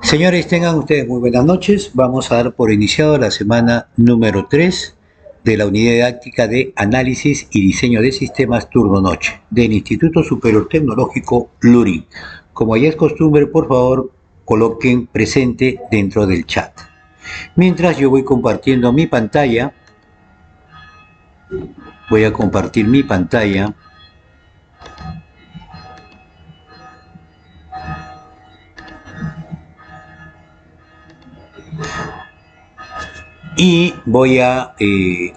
Señores, tengan ustedes muy buenas noches. Vamos a dar por iniciado la semana número 3 de la Unidad Didáctica de Análisis y Diseño de Sistemas Turno-Noche del Instituto Superior Tecnológico LURI. Como ya es costumbre, por favor, coloquen presente dentro del chat. Mientras yo voy compartiendo mi pantalla, voy a compartir mi pantalla. Y voy a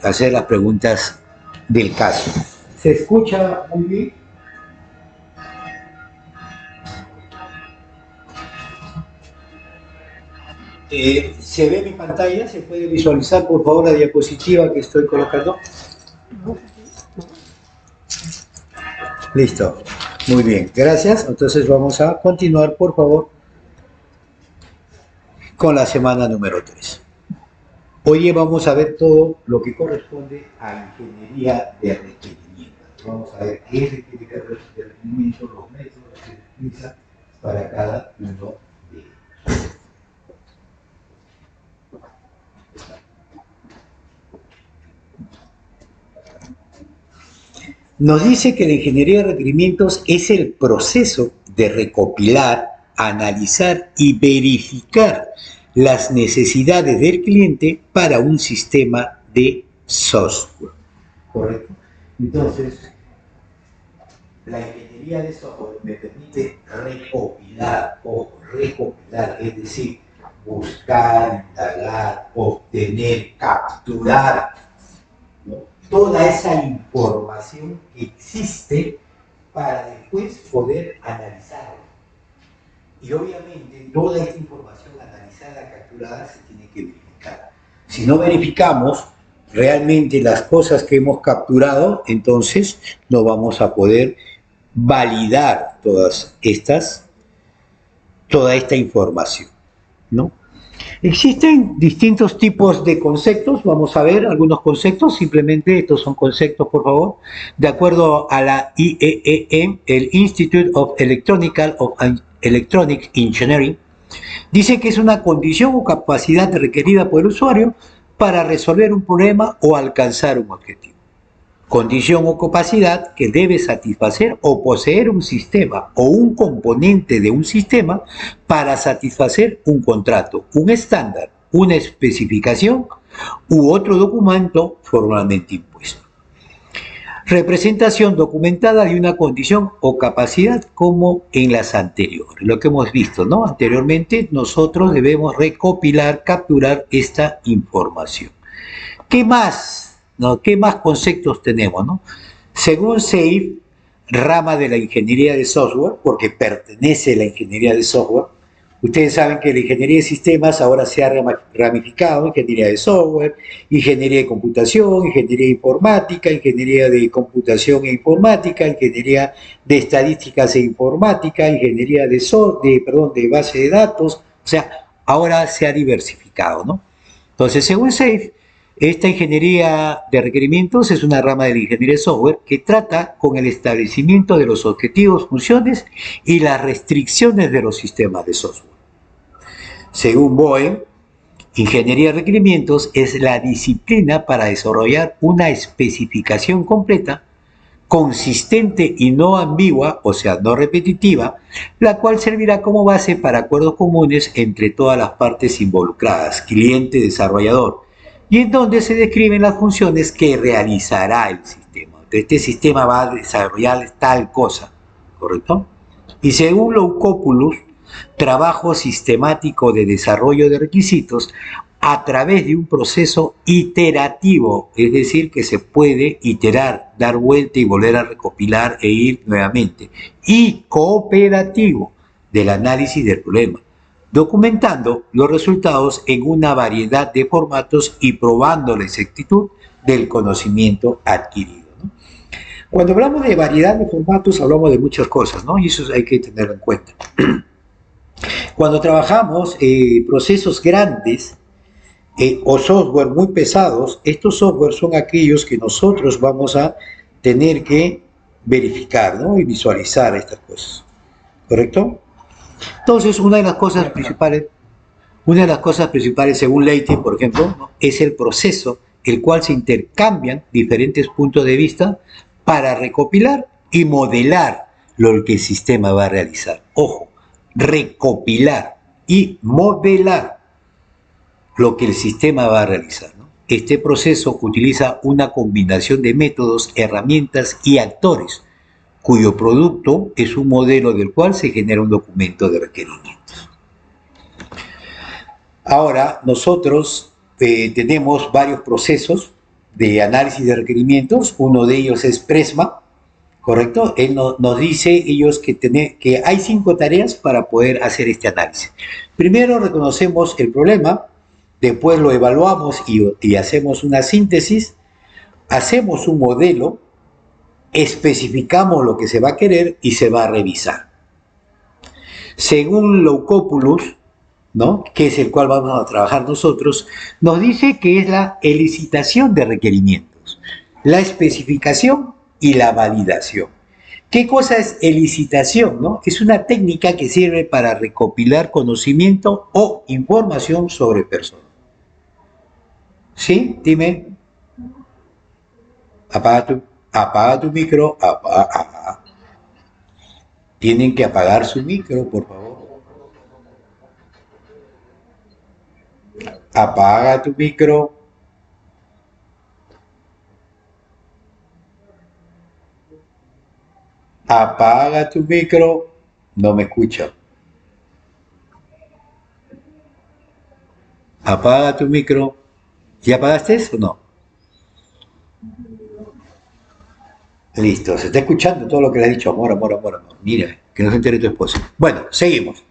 hacer las preguntas del caso. ¿Se escucha muy bien? ¿Se ve mi pantalla? ¿Se puede visualizar, por favor, la diapositiva que estoy colocando? Listo. Muy bien, gracias. Entonces vamos a continuar, por favor, con la semana número 3. Hoy vamos a ver todo lo que corresponde a ingeniería de requerimientos. Vamos a ver qué es ingeniería de requerimientos, los métodos que se utilizan para cada uno de ellos. Nos dice que la ingeniería de requerimientos es el proceso de recopilar, analizar y verificar las necesidades del cliente para un sistema de software. ¿Correcto? Entonces, la ingeniería de software me permite recopilar, es decir, buscar, indagar, obtener, capturar, ¿no?, toda esa información que existe para después poder analizarla. Y obviamente toda esta información analizada, capturada, se tiene que verificar. Si no verificamos realmente las cosas que hemos capturado, entonces no vamos a poder validar toda esta información, ¿no? Existen distintos tipos de conceptos. Vamos a ver algunos conceptos. Simplemente estos son conceptos, por favor. De acuerdo a la IEEE, el Institute of Electronic Engineering, dice que es una condición o capacidad requerida por el usuario para resolver un problema o alcanzar un objetivo. Condición o capacidad que debe satisfacer o poseer un sistema o un componente de un sistema para satisfacer un contrato, un estándar, una especificación u otro documento formalmente impuesto. Representación documentada de una condición o capacidad como en las anteriores, lo que hemos visto, ¿no? Anteriormente nosotros debemos recopilar, capturar esta información. ¿Qué más? ¿No? ¿Qué más conceptos tenemos, no? Según SAFe, rama de la ingeniería de software, porque pertenece a la ingeniería de software, ustedes saben que la ingeniería de sistemas ahora se ha ramificado: ingeniería de software, ingeniería de computación, ingeniería informática, ingeniería de computación e informática, ingeniería de estadísticas e informática, ingeniería de base de datos. O sea, ahora se ha diversificado, ¿no? Entonces, según SAFe, esta ingeniería de requerimientos es una rama de la ingeniería de software que trata con el establecimiento de los objetivos, funciones y las restricciones de los sistemas de software. Según BOE, ingeniería de requerimientos es la disciplina para desarrollar una especificación completa, consistente y no ambigua, o sea, no repetitiva, la cual servirá como base para acuerdos comunes entre todas las partes involucradas, cliente, desarrollador, y en donde se describen las funciones que realizará el sistema. Este sistema va a desarrollar tal cosa, ¿correcto? Y según Loukopoulos, trabajo sistemático de desarrollo de requisitos a través de un proceso iterativo, es decir, que se puede iterar, dar vuelta y volver a recopilar e ir nuevamente, y cooperativo del análisis del problema, documentando los resultados en una variedad de formatos y probando la exactitud del conocimiento adquirido, ¿no? Cuando hablamos de variedad de formatos, hablamos de muchas cosas, ¿no? Y eso hay que tenerlo en cuenta. Cuando trabajamos procesos grandes o software muy pesados, estos software son aquellos que nosotros vamos a tener que verificar, ¿no?, y visualizar estas cosas, ¿correcto? Entonces, una de las cosas principales según Leite, por ejemplo, ¿no?, es el proceso el cual se intercambian diferentes puntos de vista para recopilar y modelar lo que el sistema va a realizar. Ojo, recopilar y modelar lo que el sistema va a realizar, ¿no? Este proceso utiliza una combinación de métodos, herramientas y actores, cuyo producto es un modelo del cual se genera un documento de requerimientos. Ahora, nosotros tenemos varios procesos de análisis de requerimientos. Uno de ellos es Presma, ¿correcto? Él nos dice ellos que hay 5 tareas para poder hacer este análisis. Primero reconocemos el problema, después lo evaluamos y hacemos una síntesis, hacemos un modelo, especificamos lo que se va a querer y se va a revisar. Según Loucopoulos, ¿no?, que es el cual vamos a trabajar nosotros, nos dice que es la elicitación de requerimientos, la especificación y la validación. ¿Qué cosa es elicitación, no? Es una técnica que sirve para recopilar conocimiento o información sobre personas. ¿Sí? Dime. Apaga tu micro. Tienen que apagar su micro, por favor. Apaga tu micro. Apaga tu micro. No me escucha. Apaga tu micro. ¿Ya apagaste eso o no? Listo, se está escuchando todo lo que le ha dicho. Amor, amor, amor, amor. Mira, que no se entere tu esposa. Bueno, seguimos.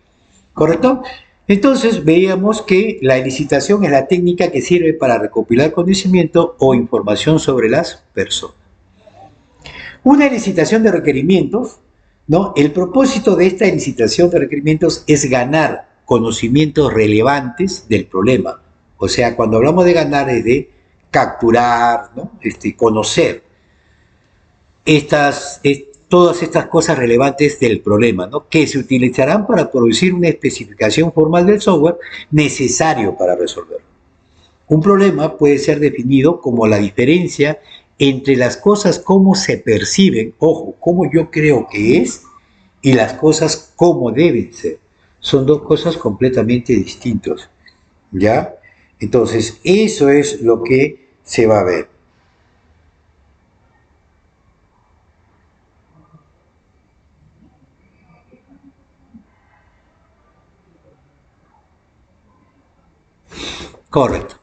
¿Correcto? Entonces veíamos que la elicitación es la técnica que sirve para recopilar conocimiento o información sobre las personas. Una elicitación de requerimientos, ¿no? El propósito de esta elicitación de requerimientos es ganar conocimientos relevantes del problema. O sea, cuando hablamos de ganar es de capturar, ¿no?, conocer todas estas cosas relevantes del problema, ¿no?, que se utilizarán para producir una especificación formal del software necesario para resolverlo. Un problema puede ser definido como la diferencia entre las cosas como se perciben, ojo, como yo creo que es, y las cosas como deben ser. Son dos cosas completamente distintas, ¿ya? Entonces, eso es lo que se va a ver. Correcto.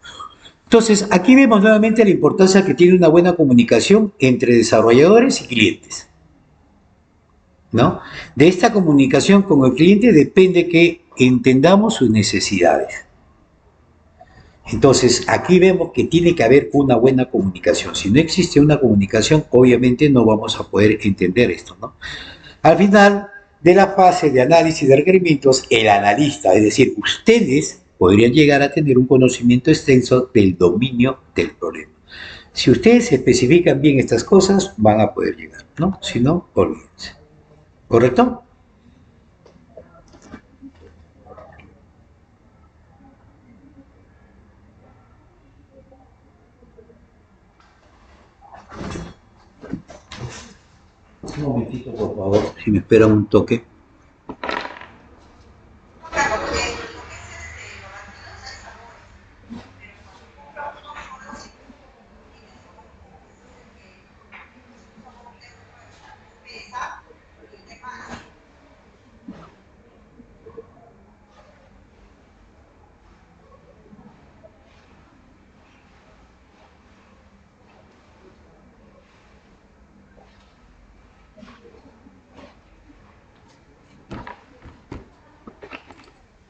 Entonces, aquí vemos nuevamente la importancia que tiene una buena comunicación entre desarrolladores y clientes, ¿no? De esta comunicación con el cliente depende que entendamos sus necesidades. Entonces, aquí vemos que tiene que haber una buena comunicación. Si no existe una comunicación, obviamente no vamos a poder entender esto, ¿no? Al final de la fase de análisis de requerimientos, el analista, es decir, ustedes podrían llegar a tener un conocimiento extenso del dominio del problema. Si ustedes especifican bien estas cosas, van a poder llegar, ¿no? Si no, olvídense. ¿Correcto? Un momentito, por favor, si me esperan un toque.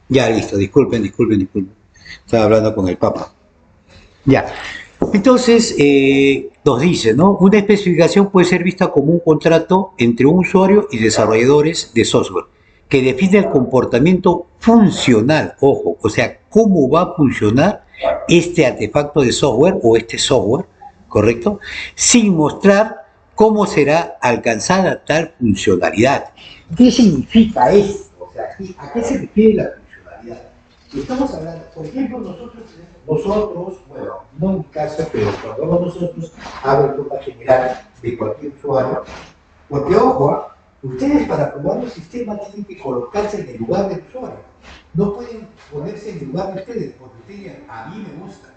Ya, listo, disculpen. Estaba hablando con el Papa. Ya. Entonces, nos dice, ¿no? Una especificación puede ser vista como un contrato entre un usuario y desarrolladores de software, que define el comportamiento funcional, ojo, o sea, cómo va a funcionar este artefacto de software o este software, ¿correcto? Sin mostrar cómo será alcanzada tal funcionalidad. ¿Qué significa esto? sea, ¿a qué se refiere la funcionalidad? Estamos hablando, por ejemplo, nosotros, bueno, no en mi caso, pero cuando hablamos nosotros, hablo de forma general de cualquier usuario, porque ojo, ustedes para probar un sistema tienen que colocarse en el lugar del usuario. No pueden ponerse en el lugar de ustedes, porque ustedes digan, a mí me gusta,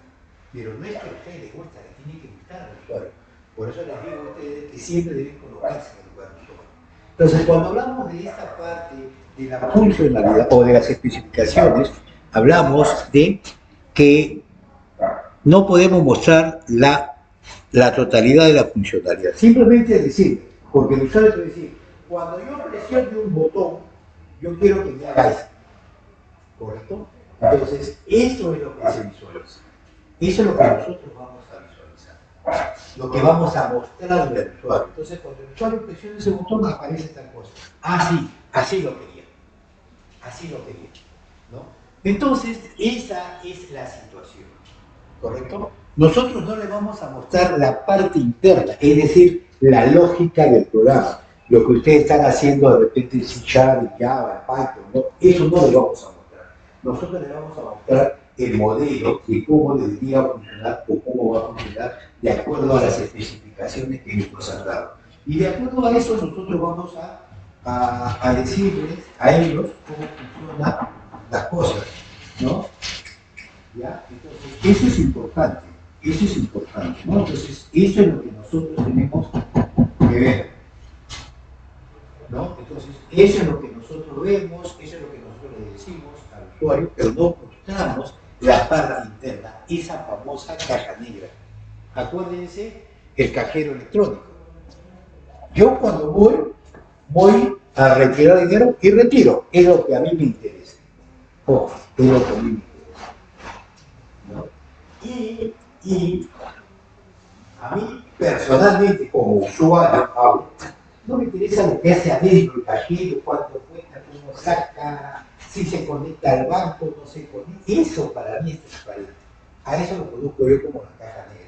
pero no es que a ustedes les gusta, les tiene que gustar al usuario. Por eso les digo a ustedes que siempre deben colocarse en el lugar del usuario. Entonces, cuando hablamos de esta parte de la funcionalidad o de las especificaciones, hablamos de que no podemos mostrar la totalidad de la funcionalidad. Simplemente decir, porque el usuario puede decir, cuando yo presione un botón, yo quiero que me haga esto. ¿Correcto? Entonces, eso es lo que se visualiza. Eso es lo que nosotros vamos a visualizar. Lo que vamos a mostrarle al usuario. Entonces, cuando el usuario presiona ese botón, aparece tal cosa. Ah, sí, así lo quería. Así lo quería. ¿No? Entonces, esa es la situación. ¿Correcto? Nosotros no le vamos a mostrar la parte interna, es decir, la lógica del programa. Lo que ustedes están haciendo de repente en C#, Java, Python, ¿no? Eso no le vamos a mostrar. Nosotros le vamos a mostrar el modelo de cómo debería funcionar o cómo va a funcionar de acuerdo a las especificaciones que ellos nos han dado. Y de acuerdo a eso nosotros vamos a decirles a ellos cómo funcionan las cosas, ¿no? ¿Ya? Entonces, eso es importante, ¿no? Entonces, eso es lo que nosotros tenemos que ver, ¿no? Entonces, eso es lo que nosotros vemos, eso es lo que nosotros le decimos al usuario, pero no mostramos la parte interna, esa famosa caja negra. Acuérdense, el cajero electrónico. Yo cuando voy a retirar dinero y retiro, es lo que a mí me interesa. Ojo, es lo que a mí me interesa. ¿No? Y a mí personalmente como usuario no me interesa lo que hace adentro el cajero, cuánto cuesta, cómo saca, si se conecta al banco, no se conecta. Eso para mí es transparente. A eso lo conozco yo como la caja negra.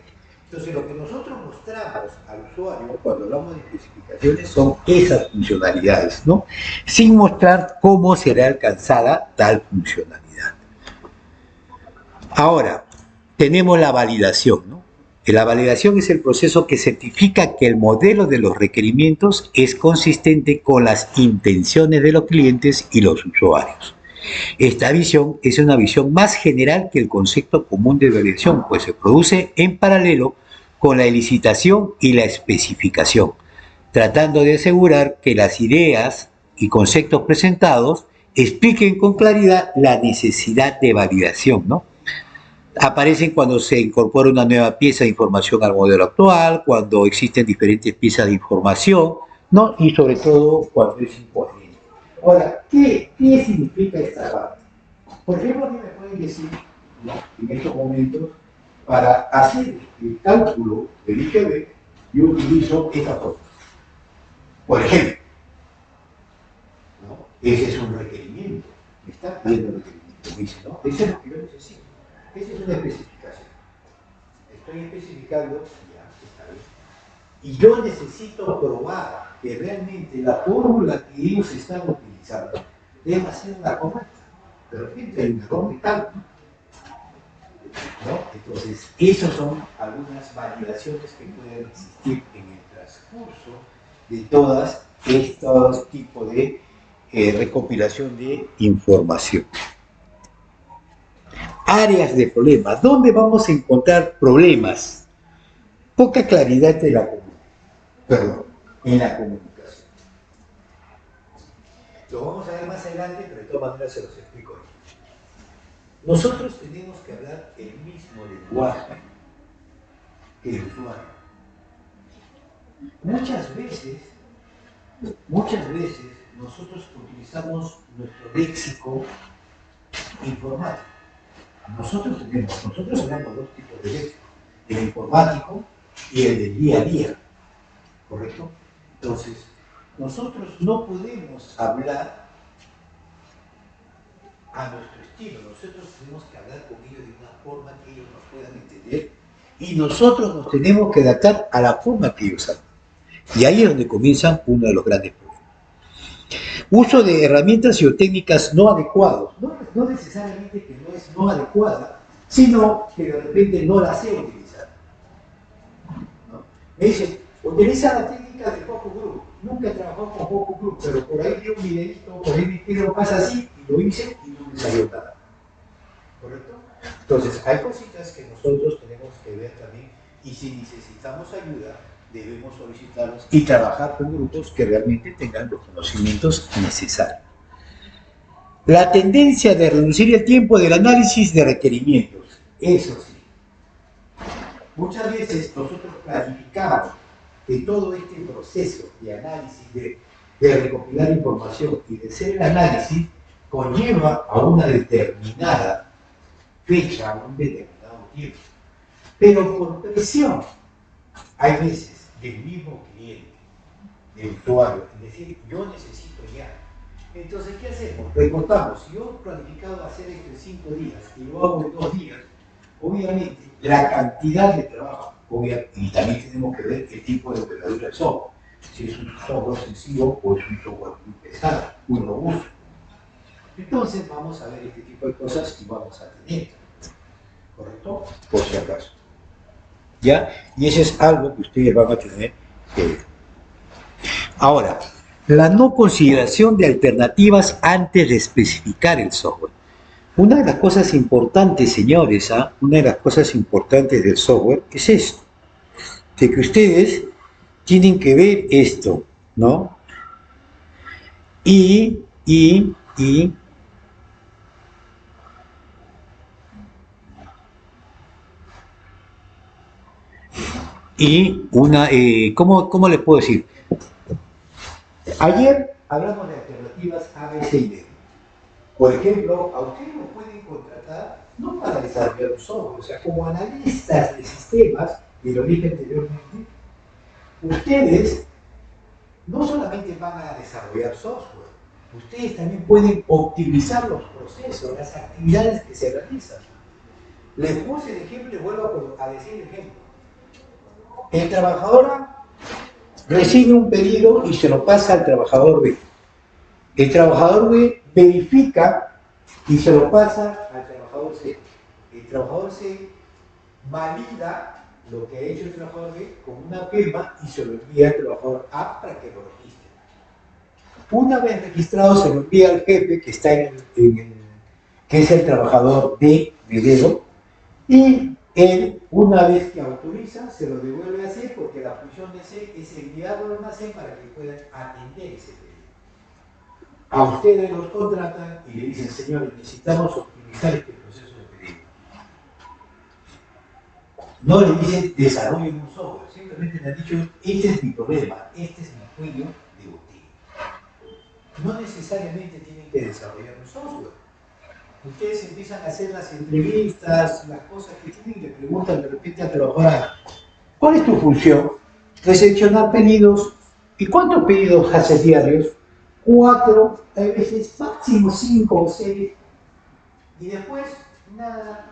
Entonces lo que nosotros mostramos al usuario cuando hablamos de especificaciones son esas funcionalidades, ¿no? Sin mostrar cómo será alcanzada tal funcionalidad. Ahora, tenemos la validación, ¿no? La validación es el proceso que certifica que el modelo de los requerimientos es consistente con las intenciones de los clientes y los usuarios. Esta visión es una visión más general que el concepto común de validación, pues se produce en paralelo con la licitación y la especificación, tratando de asegurar que las ideas y conceptos presentados expliquen con claridad la necesidad de validación, ¿no? Aparecen cuando se incorpora una nueva pieza de información al modelo actual, cuando existen diferentes piezas de información, ¿no? Y sobre todo cuando es incoherente. Ahora, ¿qué significa esta parte? Por ejemplo, a mí me pueden decir, ¿no? En estos momentos, para hacer el cálculo del IGB, yo utilizo esta forma. Por ejemplo, ¿no? Ese es un requerimiento. Me está pidiendo el requerimiento. Me dice, ¿no? Ese es lo que yo necesito. Esa es una especificación. Estoy especificando, ya, está bien. Y yo necesito probar que realmente la fórmula que ellos están utilizando debe ser una correcta. De repente hay un error de cálculo, ¿no? Entonces, esas son algunas validaciones que pueden existir en el transcurso de todas estos tipos de recopilación de información. Áreas de problemas. ¿Dónde vamos a encontrar problemas? Poca claridad de la en la comunicación. Lo vamos a ver más adelante, pero de todas maneras se los explico hoy. Nosotros tenemos que hablar el mismo lenguaje que el usuario. Muchas veces nosotros utilizamos nuestro léxico informático. Nosotros tenemos dos tipos de léxico, el informático y el del día a día, ¿correcto? Entonces, nosotros no podemos hablar a nuestro estilo, nosotros tenemos que hablar con ellos de una forma que ellos nos puedan entender y nosotros nos tenemos que adaptar a la forma que ellos hablan. Y ahí es donde comienza uno de los grandes problemas. Uso de herramientas y o técnicas no adecuadas. No necesariamente que no es no adecuada, sino que de repente no la sé utilizar. ¿No? Me dicen, utiliza la técnica del focus group. Nunca he trabajado con focus group, pero por ahí vi un videito, por ahí vi que lo pasa así, y lo hice y no me salió nada. ¿Correcto? Entonces, hay cositas que nosotros tenemos que ver también, y si necesitamos ayuda, debemos solicitarlos y trabajar con grupos que realmente tengan los conocimientos necesarios. La tendencia de reducir el tiempo del análisis de requerimientos, eso sí. Muchas veces nosotros planificamos que todo este proceso de análisis, de recopilar información y de hacer el análisis, conlleva a una determinada fecha, a un determinado tiempo. Pero por presión, hay veces del mismo cliente, del usuario, es decir, yo necesito ya. Entonces, ¿qué hacemos? Recortamos. Si yo he planificado hacer esto en 5 días y lo hago en 2 días, obviamente la cantidad de trabajo, y también tenemos que ver el tipo de operadura del software, si es un software sencillo o es un software muy pesado, muy robusto. Entonces vamos a ver este tipo de cosas y vamos a tener, ¿correcto? Por si acaso. ¿Ya? Y eso es algo que ustedes van a tener que ver. Ahora, la no consideración de alternativas antes de especificar el software. Una de las cosas importantes, señores, una de las cosas importantes del software es esto, de que ustedes tienen que ver esto, ¿no? Y una, ¿cómo les puedo decir? Ayer hablamos de alternativas A, B, C y D. Por ejemplo, a ustedes lo pueden contratar no para desarrollar un software, o sea, como analistas de sistemas, y lo dije anteriormente, ustedes no solamente van a desarrollar software, ustedes también pueden optimizar los procesos, las actividades que se realizan. Les puse el ejemplo y les vuelvo a decir el ejemplo. El trabajador A recibe un pedido y se lo pasa al trabajador B. El trabajador B verifica y se lo pasa al trabajador C. El trabajador C valida lo que ha hecho el trabajador B con una firma y se lo envía al trabajador A para que lo registre. Una vez registrado, se lo envía al jefe que está que es el trabajador D de dedo, y él, una vez que autoriza, se lo devuelve a C, porque la función de C es enviarlo al almacén para que puedan atender ese pedido. A ustedes los contratan y le dicen, señores, necesitamos optimizar este proceso de pedido. No le dicen, desarrollen un software, simplemente le han dicho, este es mi problema, este es mi cuello de botella. No necesariamente tienen que desarrollar un software. Ustedes empiezan a hacer las entrevistas, las cosas que tienen, y le preguntan de repente al trabajador, ¿cuál es tu función? Recepcionar pedidos. ¿Y cuántos pedidos haces diarios? 4, a veces máximo 5 o 6. Y después, nada.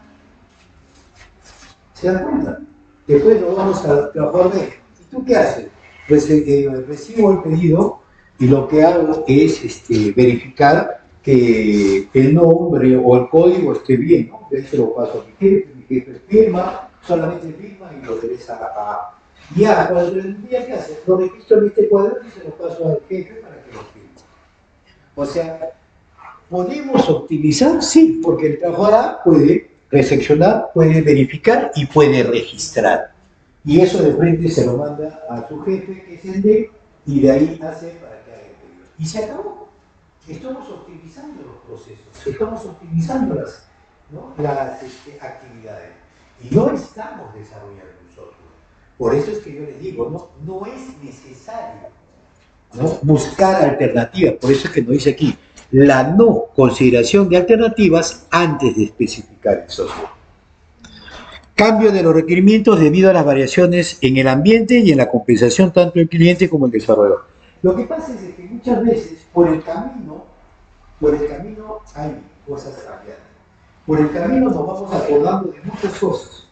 ¿Se dan cuenta? Después nos vamos al trabajador B. ¿Y tú qué haces? Pues recibo el pedido y lo que hago es verificar que el nombre o el código esté bien, ¿no? De ahí se lo paso a mi jefe firma, solamente firma y lo regresa a... Ya, cuando el día que hace, lo registro en este cuadro y se lo paso al jefe para que lo firme. O sea, ¿podemos optimizar? Sí, porque el trabajador puede recepcionar, puede verificar y puede registrar. Y eso de frente se lo manda a su jefe, que es el D, y de ahí hace para que haga el pedido. Y se acabó. Estamos optimizando los procesos, estamos optimizando las actividades. Y no estamos desarrollando un software. Por eso es que yo les digo, no es necesario, ¿no?, buscar alternativas. Por eso es que nos dice aquí, la no consideración de alternativas antes de especificar el software. Cambio de los requerimientos debido a las variaciones en el ambiente y en la compensación tanto del cliente como del desarrollador. Lo que pasa es que muchas veces por el camino hay cosas cambiando. Por el camino nos vamos acordando de muchas cosas,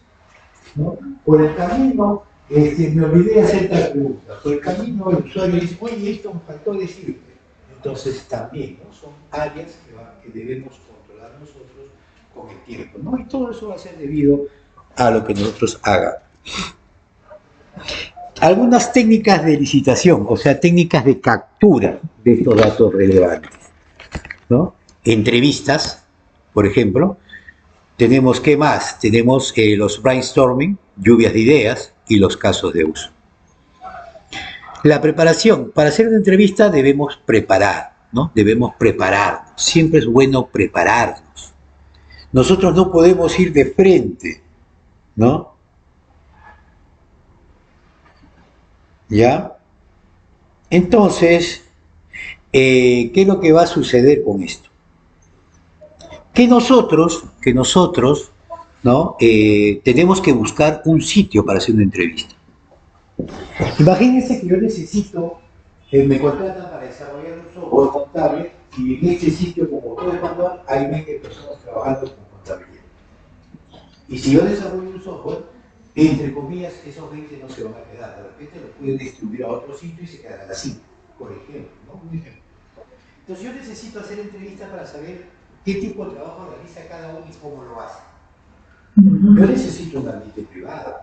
¿no? Por el camino me olvidé de hacer tal pregunta. Por el camino el usuario dice, oye, esto me faltó decirte. Entonces también, ¿no? Son áreas que debemos controlar nosotros con el tiempo, ¿no? Y todo eso va a ser debido a lo que nosotros hagamos. Algunas técnicas de licitación, o sea, técnicas de captura de estos datos relevantes, ¿no? Entrevistas, por ejemplo. Tenemos, ¿qué más? Tenemos los brainstorming, lluvias de ideas y los casos de uso. La preparación. Para hacer una entrevista debemos preparar, ¿no? Debemos prepararnos. Siempre es bueno prepararnos. Nosotros no podemos ir de frente, ¿no? ¿Ya? Entonces, ¿qué es lo que va a suceder con esto? Que nosotros, ¿no? Tenemos que buscar un sitio para hacer una entrevista. Imagínense que yo necesito, me contratan para desarrollar un software contable y en este sitio, como todo el manual, hay 20 personas trabajando con contabilidad. Y si yo desarrollo un software, entre comillas, esos 20 no se van a quedar. De repente lo pueden distribuir a otro sitio y se quedarán así, por ejemplo, ¿no? Un ejemplo. Entonces yo necesito hacer entrevistas para saber qué tipo de trabajo realiza cada uno y cómo lo hace. Yo necesito un ambiente privado,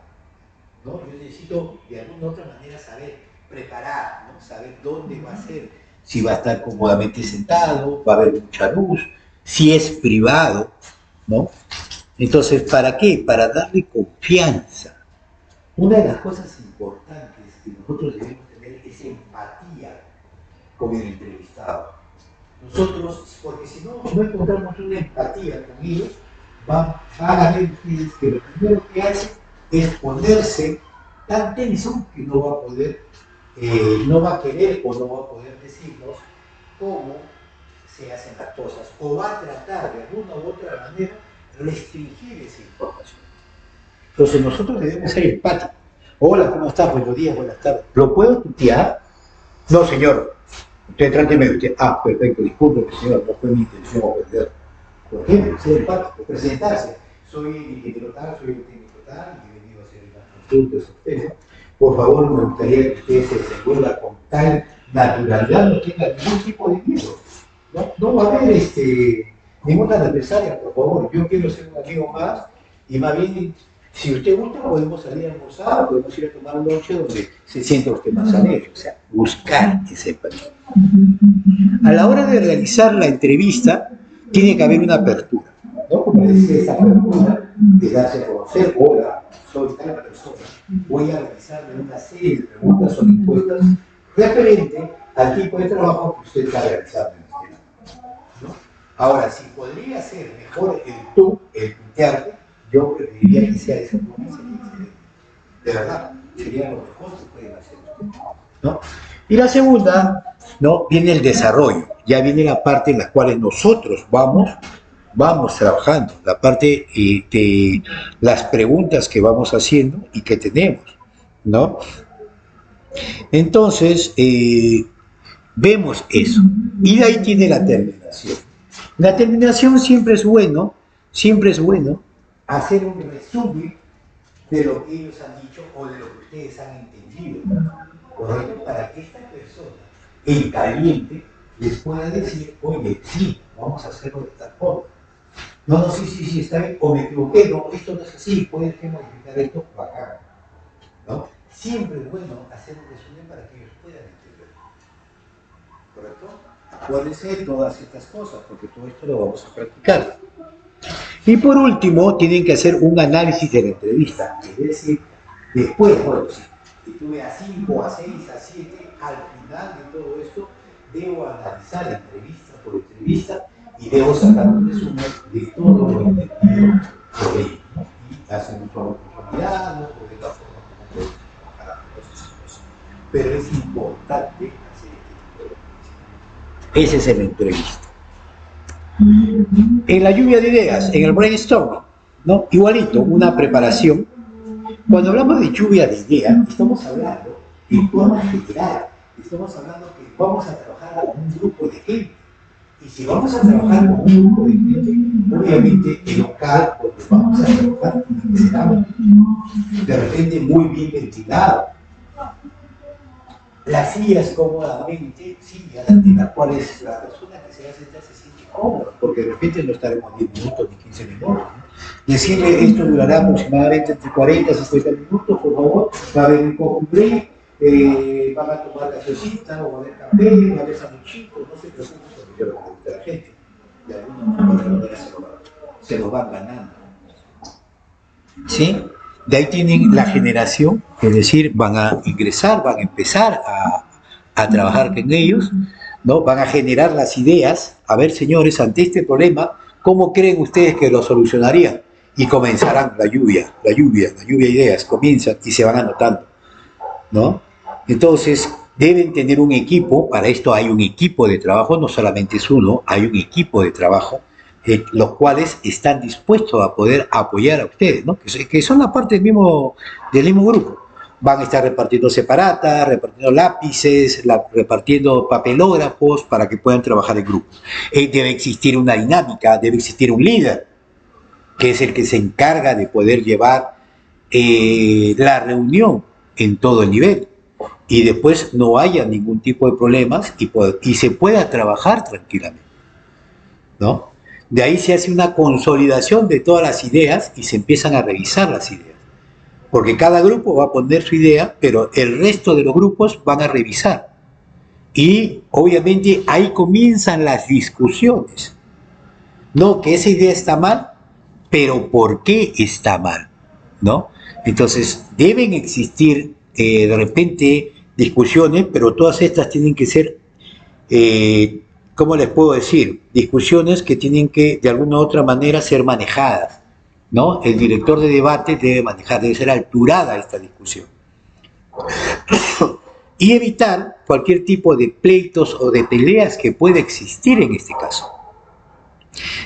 ¿no? Yo necesito de alguna otra manera saber preparar, ¿no? Saber dónde va a ser, si va a estar cómodamente sentado, va a haber mucha luz, si es privado, ¿no? Entonces, ¿para qué? Para darle confianza. Una de las cosas importantes que nosotros debemos tener es empatía con el entrevistado. Nosotros, porque si no encontramos una empatía con ellos, van a ver ustedes que lo primero que hacen es ponerse tan tenso que no va a poder, no va a querer o no va a poder decirnos cómo se hacen las cosas, o va a tratar de alguna u otra manera restringir esa información. Entonces nosotros debemos ser empáticos. Hola, ¿cómo estás? Buenos días, buenas tardes. ¿Lo puedo tutear? No, señor. Usted tráteme usted. Ah, perfecto, disculpe, señor, no fue mi intención ofender. Por ejemplo, ser empático, presentarse. Soy el ingeniero tal, soy el técnico tal, y he venido a hacer las consultas a ustedes. Por favor, me gustaría que usted se desenvuelva con tal naturalidad, no tenga ningún tipo de miedo. No va a haber ninguna represalia, por favor. Yo quiero ser un amigo más, y más bien, si usted gusta, podemos salir a almorzar, podemos ir a tomar un lonche donde se sienta usted más alegre. O sea, buscar esa empatía. A la hora de realizar la entrevista, tiene que haber una apertura, ¿no? Como decía, esa apertura de darse a conocer, hola, soy tal persona, voy a realizarle una serie de preguntas o encuestas referente al tipo de trabajo que usted está realizando en este momento, ¿no? Ahora, si podría ser mejor el tutearte, yo preferiría que sea de esa forma, de verdad, sería lo mejor que pueden hacer ustedes, ¿no? Y la segunda, ¿no? Viene el desarrollo, ya viene la parte en la cual nosotros vamos trabajando, la parte de las preguntas que vamos haciendo y que tenemos, ¿no? Entonces, vemos eso, y de ahí tiene la terminación. La terminación siempre es bueno hacer un resumen de lo que ellos han dicho o de lo que ustedes han entendido, ¿correcto? Para que esta persona, en caliente, les pueda decir, oye, sí, vamos a hacerlo de tal forma. No, sí, está bien, o me equivoqué, no, esto no es así, puedes que modificar esto, bacán, ¿no? Siempre es bueno hacer un resumen para que ellos puedan entender, ¿correcto? Acuérdense de todas estas cosas, porque todo esto lo vamos a practicar. Y por último, tienen que hacer un análisis de la entrevista, es decir, después, bueno, si tuve a 5, a 6, a 7, al final de todo esto, debo analizar entrevista por entrevista y debo sacar un resumen de todo lo entendido por ellos, ¿no? Y hacer un solo oportunidad, ¿no? O de la forma como podemos trabajar las cosas. Pero es importante hacer este tipo de entrevista. Ese es el entrevista. En la lluvia de ideas, en el brainstorming, ¿no? Igualito, una preparación. Cuando hablamos de lluvia de ideas, estamos hablando en forma general. Estamos hablando que vamos a trabajar con un grupo de gente. Y si vamos a trabajar con un grupo de gente, obviamente el local donde vamos a trabajar será de repente muy bien ventilado. las sillas cómodamente, sillas en las cuales la persona que se va a sentar se siente cómoda, porque de repente no estaremos 10 minutos ni 15 minutos, ¿no? Decirle esto durará aproximadamente entre 40 y 50 minutos, por favor, va a haber un coffee break, van a tomar cafecita o va a haber café, va a haber sanduchitos, no se preocupen porque yo lo que la gente, de alguna manera se lo van ganando. ¿Sí? De ahí tienen la generación, es decir, van a ingresar, van a empezar a trabajar con ellos, ¿no? Van a generar las ideas. A ver, señores, ante este problema, ¿cómo creen ustedes que lo solucionarían? Y comenzarán la lluvia de ideas, comienzan y se van anotando, ¿no? Entonces, deben tener un equipo, para esto hay un equipo de trabajo, no solamente es uno, hay un equipo de trabajo, los cuales están dispuestos a poder apoyar a ustedes, ¿no? Que son la parte del mismo grupo. Van a estar repartiendo separatas, repartiendo lápices, repartiendo papelógrafos para que puedan trabajar en grupo. Debe existir una dinámica, debe existir un líder, que es el que se encarga de poder llevar la reunión en todo el nivel y después no haya ningún tipo de problemas y se pueda trabajar tranquilamente, ¿no? De ahí se hace una consolidación de todas las ideas y se empiezan a revisar las ideas, porque cada grupo va a poner su idea, pero el resto de los grupos van a revisar y obviamente ahí comienzan las discusiones, no que esa idea está mal, pero ¿por qué está mal? ¿No? Entonces, deben existir de repente discusiones, pero todas estas tienen que ser, ¿cómo les puedo decir? Discusiones que tienen que, de alguna u otra manera, ser manejadas, ¿no? El director de debate debe ser alturada esta discusión. Y evitar cualquier tipo de pleitos o de peleas que pueda existir en este caso.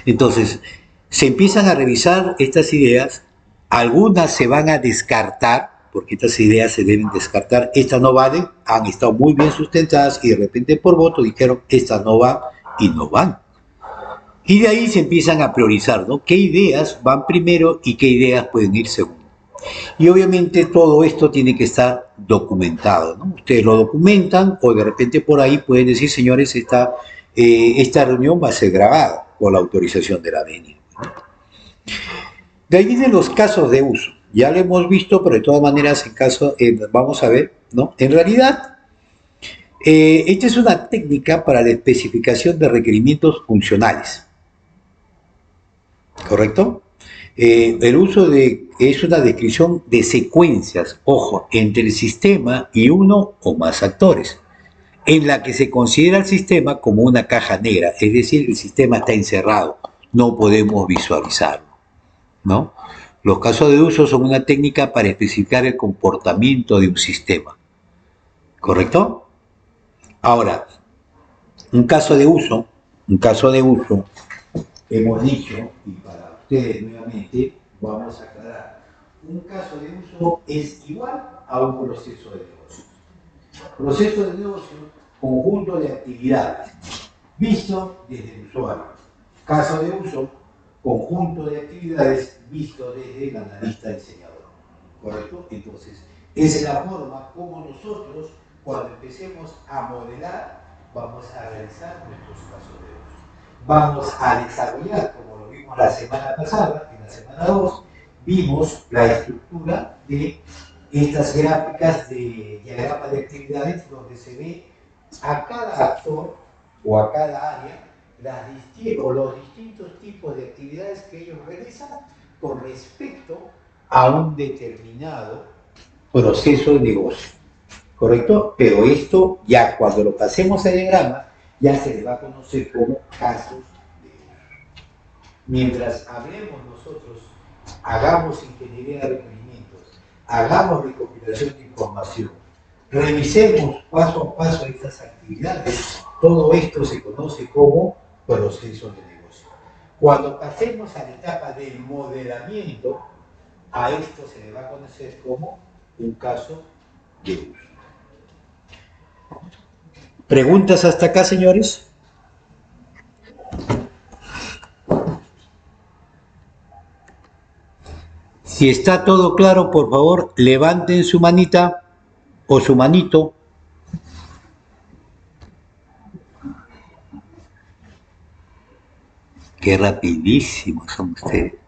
Entonces, se empiezan a revisar estas ideas, algunas se van a descartar, porque estas ideas se deben descartar, estas no valen, han estado muy bien sustentadas y de repente por voto dijeron, estas no van y no van. Y de ahí se empiezan a priorizar, ¿no? ¿Qué ideas van primero y qué ideas pueden ir segundo? Y obviamente todo esto tiene que estar documentado, ¿no? Ustedes lo documentan o de repente por ahí pueden decir, señores, esta reunión va a ser grabada con la autorización de la venia. De ahí vienen los casos de uso. Ya lo hemos visto, pero de todas maneras, vamos a ver, ¿no? En realidad, esta es una técnica para la especificación de requerimientos funcionales. ¿Correcto? El uso es una descripción de secuencias, ojo, entre el sistema y uno o más actores, en la que se considera el sistema como una caja negra, es decir, el sistema está encerrado, no podemos visualizarlo, ¿no? Los casos de uso son una técnica para especificar el comportamiento de un sistema, ¿correcto? Ahora, un caso de uso, hemos dicho, y para ustedes nuevamente vamos a aclarar, un caso de uso es igual a un proceso de negocio. Proceso de negocio, conjunto de actividades, visto desde el usuario. Caso de uso, conjunto de actividades visto desde el analista diseñador. ¿Correcto? Entonces, esa es la forma como nosotros, cuando empecemos a modelar, vamos a realizar nuestros casos de uso. Vamos a desarrollar, como lo vimos la semana pasada, en la semana 2, vimos la estructura de estas gráficas de diagrama de actividades donde se ve a cada actor o a cada área los distintos tipos de actividades que ellos realizan con respecto a un determinado proceso de negocio, ¿correcto? Pero esto ya cuando lo pasemos a diagrama ya se le va a conocer como casos de uso. Mientras hablemos nosotros, hagamos ingeniería de requerimientos, hagamos recopilación de información, revisemos paso a paso estas actividades, todo esto se conoce como proceso de negocio. Cuando pasemos a la etapa del modelamiento, a esto se le va a conocer como un caso de uso. ¿Preguntas hasta acá, señores? Si está todo claro, por favor, levanten su manita o su manito. Qué rapidísimos son ustedes.